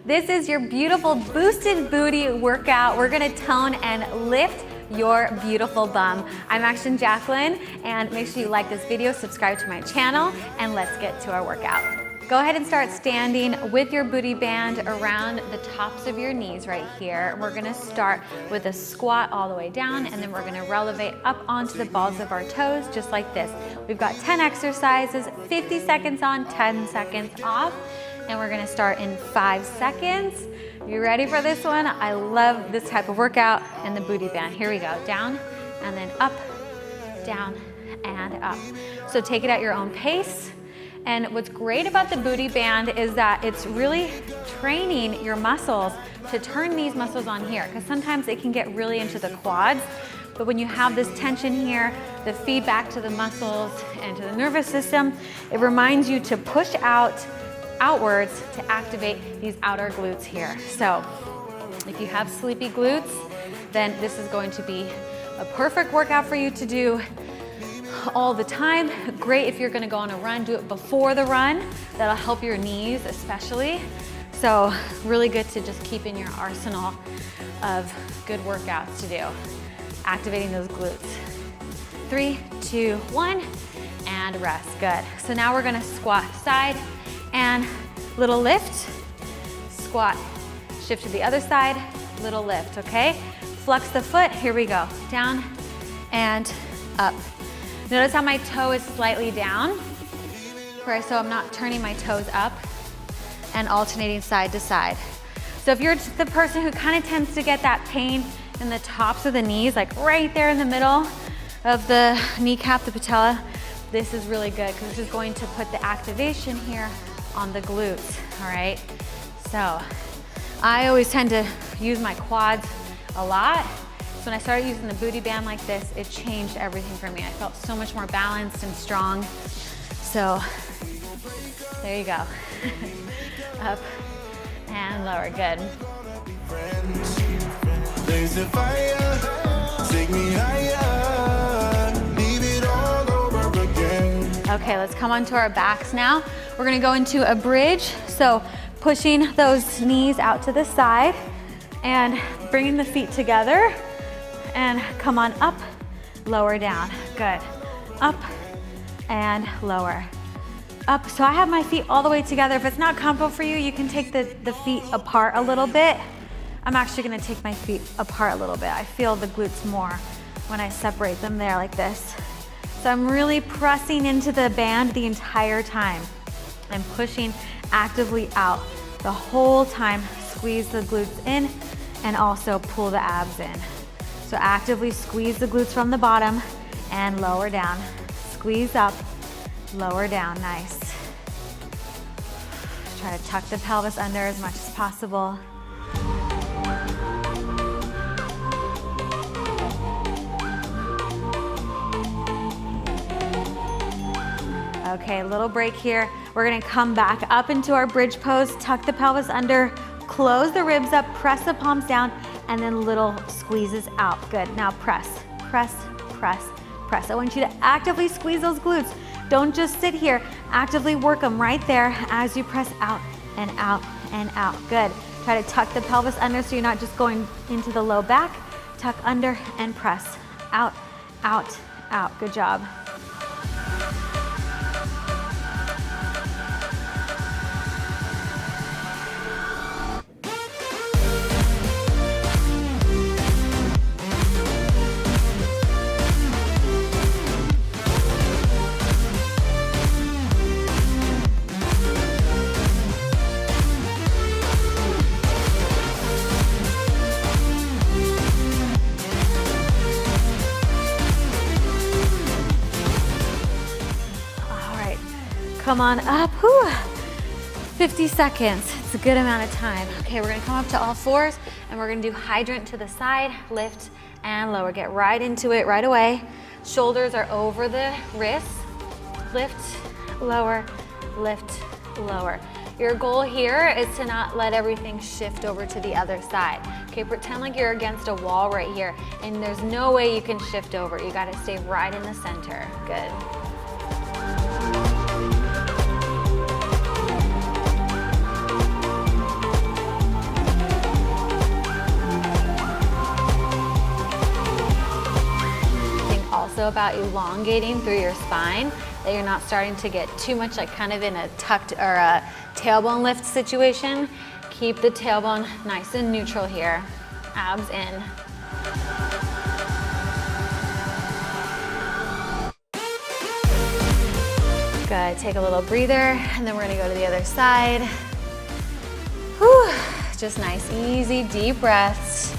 This is your beautiful boosted booty workout. We're gonna tone and lift your beautiful bum. I'm Action Jacqueline, and make sure you like this video, subscribe to my channel, and let's get to our workout. Go ahead and start standing with your booty band around the tops of your knees right here. We're gonna start with a squat all the way down, and then we're gonna relevate up onto the balls of our toes, just like this. We've got 10 exercises, 50 seconds on, 10 seconds off, and we're gonna start in 5 seconds. You ready for this one? I love this type of workout and the booty band. Here we go, down, and then up, down, and up. So take it at your own pace. And what's great about the booty band is that it's really training your muscles to turn these muscles on here, because sometimes it can get really into the quads. But when you have this tension here, the feedback to the muscles and to the nervous system, it reminds you to push outwards to activate these outer glutes here. So if you have sleepy glutes, then this is going to be a perfect workout for you to do all the time. Great if you're gonna go on a run, do it before the run. That'll help your knees especially. So really good to just keep in your arsenal of good workouts to do. Activating those glutes. 3, 2, 1, and rest, good. So now we're gonna squat side and little lift, squat, shift to the other side, little lift, okay? Flex the foot, here we go. Down and up. Notice how my toe is slightly down, right? So I'm not turning my toes up and alternating side to side. So if you're the person who kind of tends to get that pain in the tops of the knees, like right there in the middle of the kneecap, the patella, this is really good because this is going to put the activation here on the glutes, all right? So I always tend to use my quads a lot. So when I started using the booty band like this, it changed everything for me. I felt so much more balanced and strong. So there you go. Up and lower, good. Okay, let's come onto our backs now. We're gonna go into a bridge. So pushing those knees out to the side and bringing the feet together. And come on up, lower down, good. Up and lower, up. So I have my feet all the way together. If it's not comfortable for you, you can take the feet apart a little bit. I'm actually gonna take my feet apart a little bit. I feel the glutes more when I separate them there like this. So I'm really pressing into the band the entire time. I'm pushing actively out the whole time. Squeeze the glutes in and also pull the abs in. So actively squeeze the glutes from the bottom and lower down. Squeeze up, lower down, nice. Try to tuck the pelvis under as much as possible. Okay, a little break here. We're gonna come back up into our bridge pose, tuck the pelvis under, close the ribs up, press the palms down, and then little squeezes out. Good, now press, press, press, press. I want you to actively squeeze those glutes. Don't just sit here, actively work them right there as you press out and out and out. Good, try to tuck the pelvis under so you're not just going into the low back. Tuck under and press, out, out, out. Good job. Come on up, whew. 50 seconds, it's a good amount of time. Okay, we're gonna come up to all fours and we're gonna do hydrant to the side, lift and lower. Get right into it right away. Shoulders are over the wrists. Lift, lower, lift, lower. Your goal here is to not let everything shift over to the other side. Okay, pretend like you're against a wall right here and there's no way you can shift over. You gotta stay right in the center. Good. also about elongating through your spine, that you're not starting to get too much like kind of in a tucked or a tailbone lift situation. Keep the tailbone nice and neutral here. Abs in. Good, take a little breather, and then we're gonna go to the other side. Whew. Just nice, easy, deep breaths.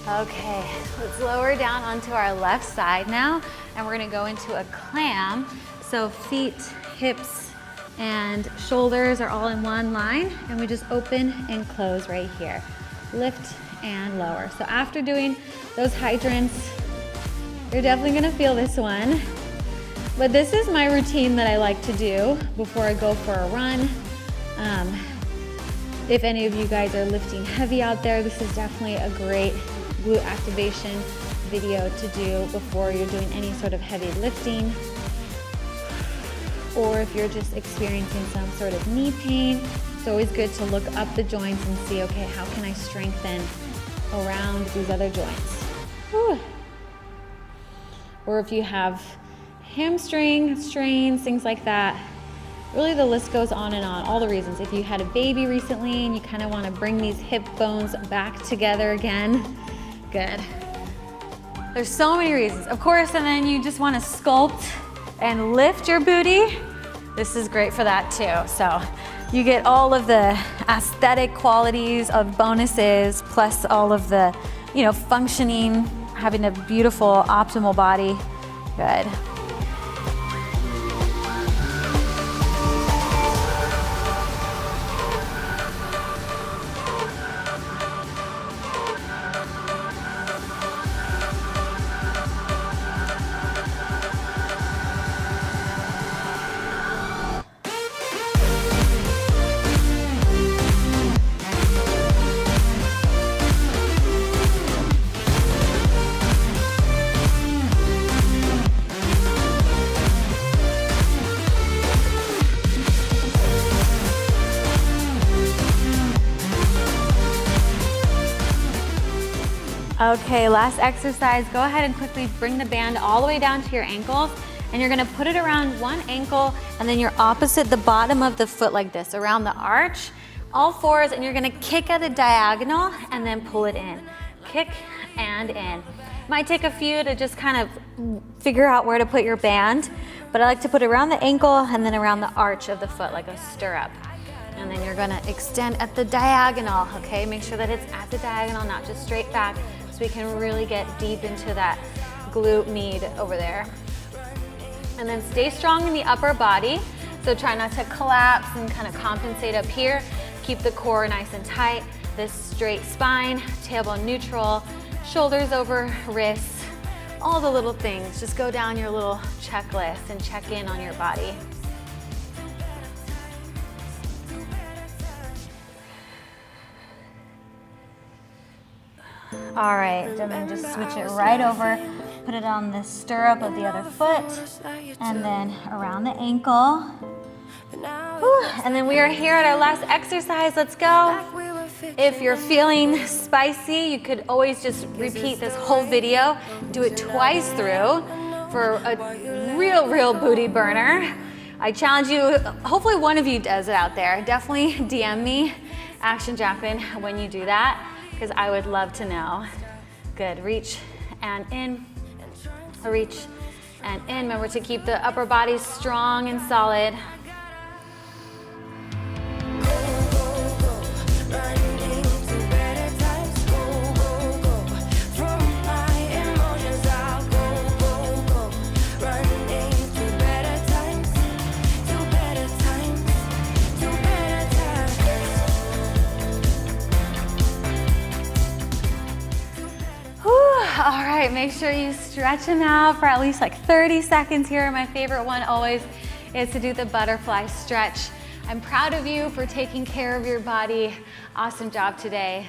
Okay, let's lower down onto our left side now, and we're gonna go into a clam. So feet, hips, and shoulders are all in one line, and we just open and close right here. Lift and lower. So after doing those hydrants, you're definitely gonna feel this one. But this is my routine that I like to do before I go for a run. If any of you guys are lifting heavy out there, this is definitely a great glute activation video to do before you're doing any sort of heavy lifting. Or if you're just experiencing some sort of knee pain, it's always good to look up the joints and see, okay, how can I strengthen around these other joints? Whew. Or if you have hamstring strains, things like that. Really, the list goes on and on, all the reasons. If you had a baby recently and you kind of want to bring these hip bones back together again, good. There's so many reasons. Of course, and then you just want to sculpt and lift your booty. This is great for that too. So you get all of the aesthetic qualities of bonuses, plus all of the, functioning, having a beautiful, optimal body. Good. Okay, last exercise. Go ahead and quickly bring the band all the way down to your ankles, and you're gonna put it around one ankle, and then you're opposite the bottom of the foot like this, around the arch, all fours, and you're gonna kick at a diagonal and then pull it in. Kick and in. Might take a few to just kind of figure out where to put your band, but I like to put it around the ankle and then around the arch of the foot like a stirrup. And then you're gonna extend at the diagonal, okay? Make sure that it's at the diagonal, not just straight back, so we can really get deep into that glute med over there. And then stay strong in the upper body, so try not to collapse and kind of compensate up here. Keep the core nice and tight, this straight spine, tailbone neutral, shoulders over wrists, all the little things. Just go down your little checklist and check in on your body. All right, then just switch it right over, put it on the stirrup of the other foot, and then around the ankle. Whew. And then we are here at our last exercise. Let's go. If you're feeling spicy, you could always just repeat this whole video, do it twice through for a real booty burner. I challenge you, hopefully one of you does it out there. Definitely DM me, Action Jacqueline, when you do that, because I would love to know. Good, reach and in, reach and in. Remember to keep the upper body strong and solid. right, make sure you stretch them out for at least like 30 seconds here. My favorite one always is to do the butterfly stretch. I'm proud of you for taking care of your body. Awesome job today.